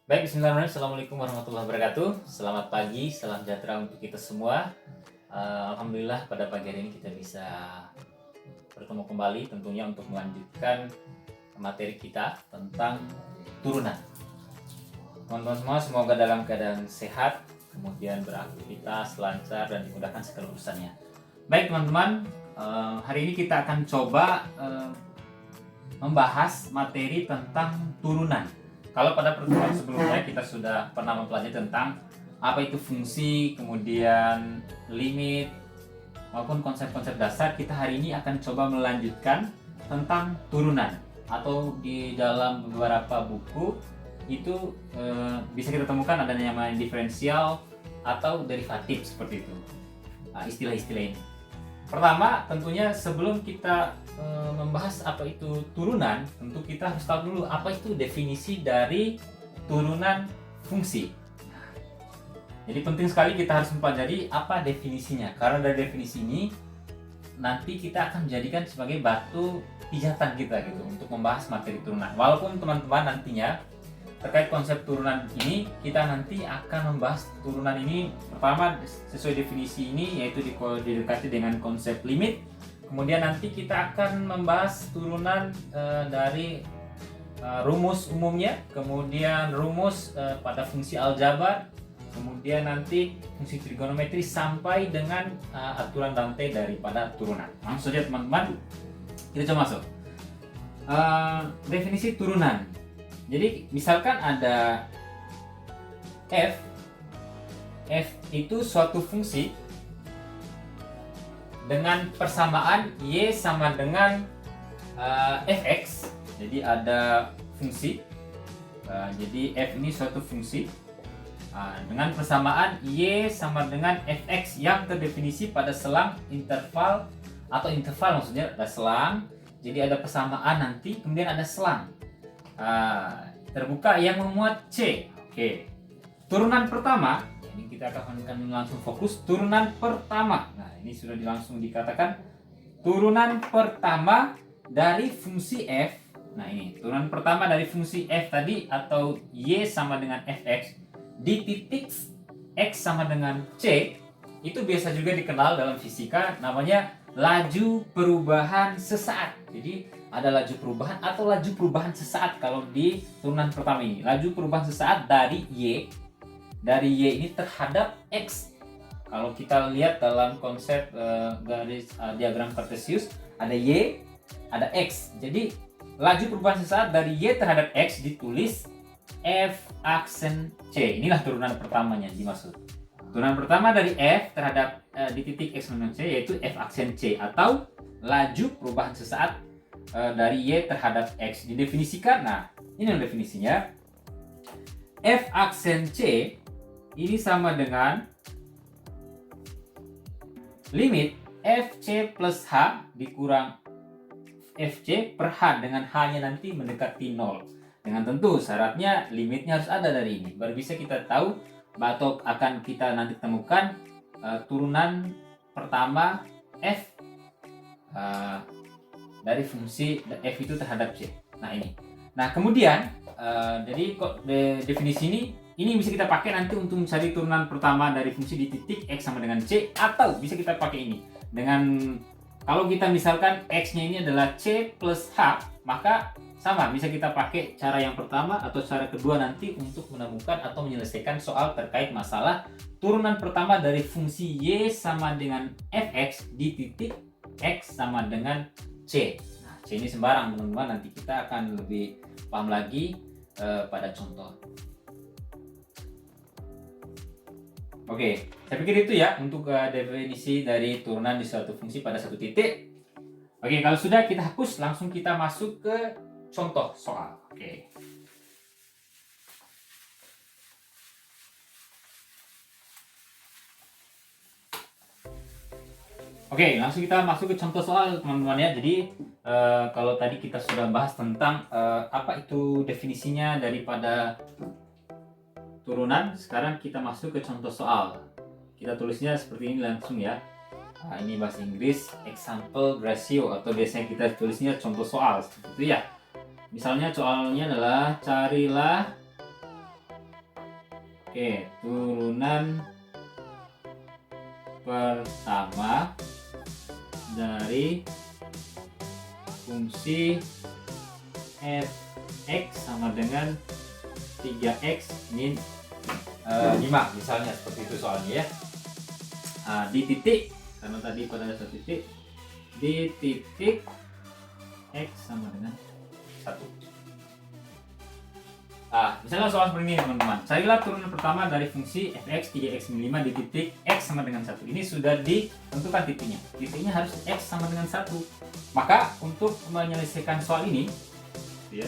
Baik, bismillahirrahmanirrahim. Assalamualaikum warahmatullahi wabarakatuh. Selamat pagi, salam sejahtera untuk kita semua. Alhamdulillah pada pagi hari ini kita bisa bertemu kembali tentunya untuk melanjutkan materi kita tentang turunan. Teman-teman semua semoga dalam keadaan sehat, kemudian beraktivitas lancar dan dimudahkan segala urusannya. Baik teman-teman, hari ini kita akan coba membahas materi tentang turunan. Kalau pada pertemuan sebelumnya kita sudah pernah mempelajari tentang apa itu fungsi, kemudian limit, maupun konsep-konsep dasar, kita hari ini akan coba melanjutkan tentang turunan. Atau di dalam beberapa buku itu bisa kita temukan ada yang namanya diferensial atau derivatif seperti itu. Istilah-istilah ini. Pertama, tentunya sebelum kita membahas apa itu turunan, tentu kita harus tahu dulu apa itu definisi dari turunan fungsi. Jadi penting sekali kita harus mempelajari apa definisinya, karena dari definisi ini nanti kita akan menjadikan sebagai batu pijatan kita gitu untuk membahas materi turunan. Walaupun teman-teman nantinya terkait konsep turunan ini, kita nanti akan membahas turunan ini pertama sesuai definisi ini, yaitu didekati dengan konsep limit. Kemudian nanti kita akan membahas turunan dari rumus umumnya, kemudian rumus pada fungsi aljabar, kemudian nanti fungsi trigonometri sampai dengan aturan rantai daripada turunan. Langsung saja teman-teman, kita coba masuk. Definisi turunan. Jadi misalkan ada f itu suatu fungsi dengan persamaan y sama dengan fx. Jadi ada fungsi, jadi f ini suatu fungsi dengan persamaan y sama dengan fx yang terdefinisi pada selang interval, atau interval maksudnya ada selang. Jadi ada persamaan nanti, kemudian ada selang terbuka yang memuat C. Oke. Turunan pertama, ini kita akan langsung fokus turunan pertama. Nah, ini sudah langsung dikatakan turunan pertama dari fungsi f. Nah, ini turunan pertama dari fungsi f tadi atau y sama dengan fx di titik x sama dengan c, itu biasa juga dikenal dalam fisika namanya laju perubahan sesaat. Jadi ada laju perubahan atau laju perubahan sesaat kalau di turunan pertama ini. Laju perubahan sesaat dari y ini terhadap x. Kalau kita lihat dalam konsep garis diagram Cartesius, ada y, ada x. Jadi laju perubahan sesaat dari y terhadap x ditulis f aksen c. Inilah turunan pertamanya dimaksud. Turunan pertama dari f terhadap di titik x minus c yaitu f aksen c, atau laju perubahan sesaat dari y terhadap x. Didefinisikan, nah ini definisinya, f aksen c ini sama dengan limit fc plus h dikurang fc per h, dengan h-nya nanti mendekati 0. Dengan tentu syaratnya limitnya harus ada dari ini, baru bisa kita tahu atau akan kita nanti temukan turunan pertama f dari fungsi f itu terhadap c. Nah ini. Nah kemudian jadi kok definisi ini bisa kita pakai nanti untuk mencari turunan pertama dari fungsi di titik x sama dengan c, atau bisa kita pakai ini dengan, kalau kita misalkan x-nya ini adalah c plus h, maka sama bisa kita pakai cara yang pertama atau cara kedua nanti untuk menemukan atau menyelesaikan soal terkait masalah turunan pertama dari fungsi y sama dengan fx di titik x sama dengan c. Nah, c ini sembarang teman-teman, nanti kita akan lebih paham lagi pada contoh. Oke, saya pikir itu ya untuk definisi dari turunan di suatu fungsi pada satu titik. Oke, kalau sudah kita hapus, langsung kita masuk ke contoh soal. Oke. Oke, langsung kita masuk ke contoh soal teman-teman ya. Jadi kalau tadi kita sudah bahas tentang apa itu definisinya daripada turunan, sekarang kita masuk ke contoh soal. Kita tulisnya seperti ini langsung ya. Nah, ini bahasa Inggris example ratio, atau biasanya kita tulisnya contoh soal seperti itu ya. Misalnya soalnya adalah carilah Oke, turunan pertama dari fungsi fx sama dengan 3x min 5 misalnya, seperti itu soalnya ya. Di titik, karena tadi pada satu titik, di titik x sama dengan 1. Misalnya soal seperti ini teman-teman, carilah turunan pertama dari fungsi fx 3x min 5 di titik x sama dengan 1. Ini sudah ditentukan titiknya, titiknya harus x sama dengan 1. Maka untuk menyelesaikan soal ini ya,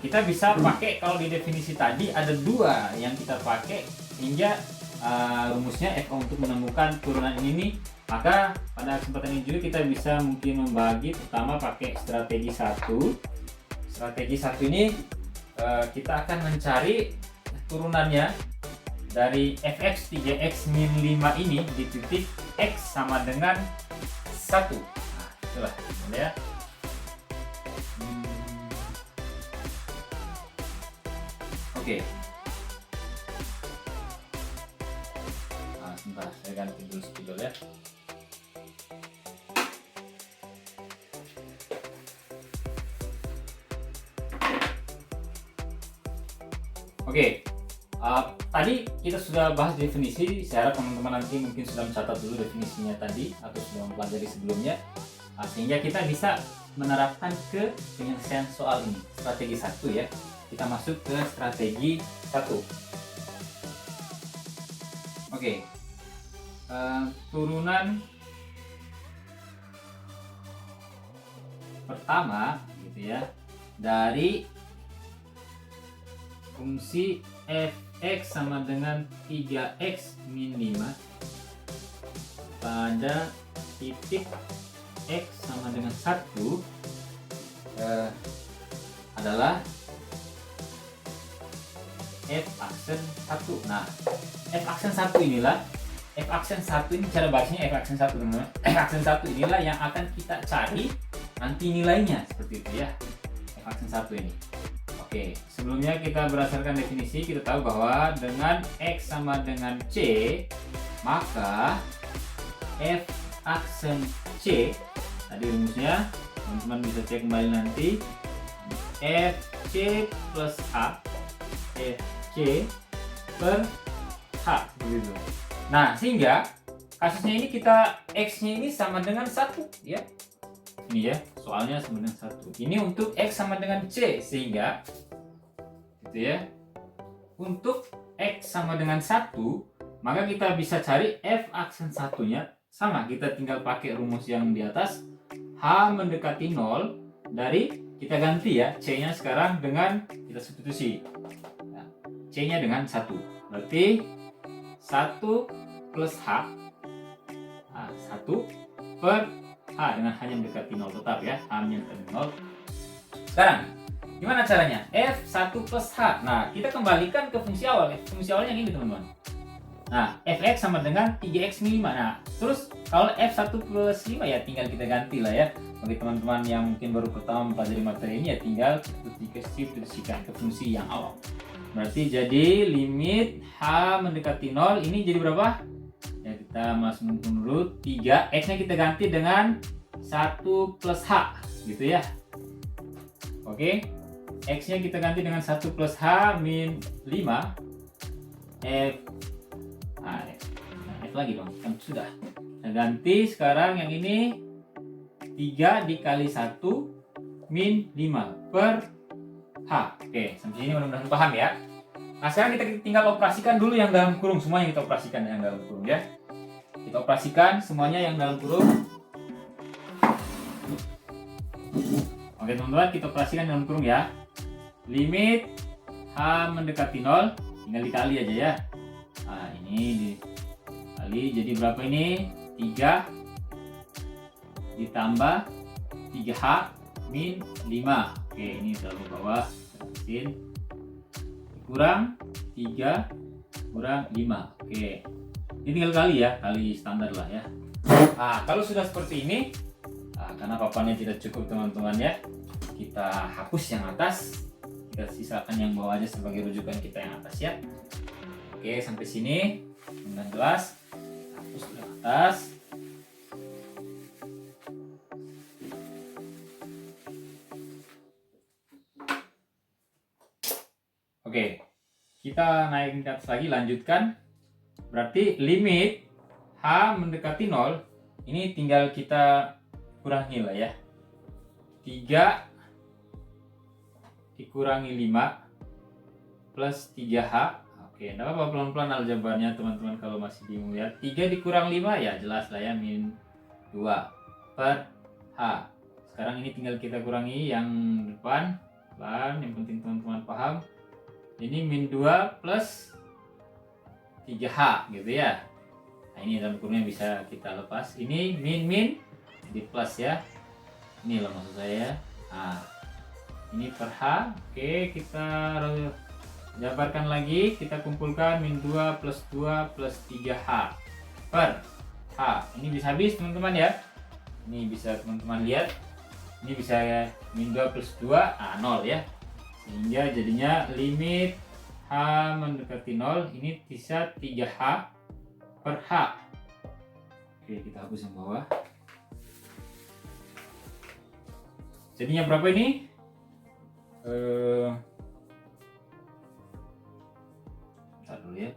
kita bisa pakai, kalau di definisi tadi ada dua yang kita pakai sehingga rumusnya f untuk menemukan turunan ini. Maka pada kesempatan ini juga kita bisa mungkin membagi pertama pakai strategi 1. Strategi 1 ini kita akan mencari turunannya dari fx 3x min 5 ini di titik x sama dengan 1. Nah, itulah ya. Oke. Sebentar, saya ganti dulu spidol ya. Oke, tadi kita sudah bahas definisi. Saya harap teman-teman nanti mungkin sudah mencatat dulu definisinya tadi atau sudah mempelajari sebelumnya, sehingga kita bisa menerapkan ke penyelesaian soal ini. Strategi 1 ya, kita masuk ke strategi 1. Oke, turunan pertama gitu ya dari fungsi fx sama dengan 3x min 5 pada titik x sama dengan 1 adalah f aksen 1. Nah, f aksen 1 inilah, f aksen 1 ini cara bacanya f aksen 1 teman-teman. F aksen 1 inilah yang akan kita cari nanti nilainya, seperti itu ya. F aksen 1 ini. Oke, sebelumnya kita berdasarkan definisi kita tahu bahwa dengan x sama dengan c, maka f aksen c tadi rumusnya teman-teman bisa cek kembali nanti, fc plus h, fc per h begitu. Nah, sehingga kasusnya ini kita x-nya ini sama dengan 1 ya. Ini ya, soalnya sama dengan 1. Ini untuk x sama dengan c, sehingga gitu ya. Untuk x sama dengan 1, maka kita bisa cari f aksen 1-nya sama. Kita tinggal pakai rumus yang di atas, h mendekati 0 dari kita ganti ya, c-nya sekarang dengan kita substitusi. Nah, c-nya dengan 1. Berarti 1 plus h. Nah, 1 per h dengan hanya mendekati 0 tetap ya, h-nya mendekati 0. Sekarang gimana caranya? f1 plus h. Nah, kita kembalikan ke fungsi awal. Fungsi awalnya yang ini teman-teman. Nah, fx sama dengan 3x min 5. Nah, terus kalau f1 plus 5 ya tinggal kita ganti lah ya. Bagi teman-teman yang mungkin baru pertama mempelajari materi ini ya tinggal substitusikan ke fungsi yang awal. Berarti jadi limit h mendekati 0 ini jadi berapa? Ya, kita masuk menurut 3, x-nya kita ganti dengan 1 plus h gitu ya. Oke, x-nya kita ganti dengan 1 plus h min 5 f. Nah, f lagi dong, kan sudah. Kita ganti sekarang yang ini 3 dikali 1 min 5 per h. Oke, sampai sini mudah-mudahan paham ya. Nah, sekarang kita tinggal operasikan dulu yang dalam kurung. Semuanya kita operasikan yang dalam kurung ya. Kita operasikan semuanya yang dalam kurung. Oke teman-teman, kita operasikan dalam kurung ya. Limit h mendekati 0 tinggal dikali aja ya. Nah, ini dikali jadi berapa ini? 3 ditambah 3h min 5. Oke, ini taruh bawah, kita kurang 3 kurang 5. Oke, ini tinggal kali ya, kali standar lah ya. Nah, kalau sudah seperti ini, karena papannya tidak cukup teman-teman ya, kita hapus yang atas, kita sisakan yang bawah aja sebagai rujukan kita yang atas ya. Oke, sampai sini dengan jelas. Hapus ke atas. Oke, kita naik ke atas lagi, lanjutkan. Berarti limit H mendekati 0 ini tinggal kita kurangi lah ya. 3 dikurangi 5 plus 3H. Oke, enggak apa-apa, pelan-pelan aljabarnya teman-teman kalau masih bingung ya. 3 dikurang 5 ya jelas lah ya, min 2 per H. Sekarang ini tinggal kita kurangi yang depan. Pelan, yang penting teman-teman paham. Ini min 2 plus 3H gitu ya. Nah, ini dalam kurungnya bisa kita lepas. Ini min di plus ya. Ini loh maksud saya. Nah, ini per H. Oke, kita jabarkan lagi. Kita kumpulkan min 2 plus 2 plus 3H per H. Ini bisa habis teman-teman ya. Ini bisa teman-teman lihat. Ini bisa ya, min 2 plus 2, 0 ya. Sehingga jadinya limit H mendekati 0 ini bisa 3H per H. Oke, kita hapus yang bawah. Jadinya berapa ini? Bentar dulu ya.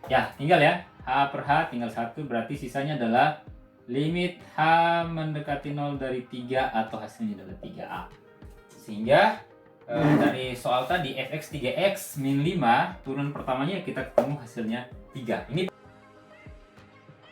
Ya, tinggal ya. H per H tinggal 1, berarti sisanya adalah limit H mendekati 0 dari 3 atau hasilnya adalah 3A. Sehingga dari soal tadi fx 3x min 5 turun pertamanya kita ketemu hasilnya 3. Ini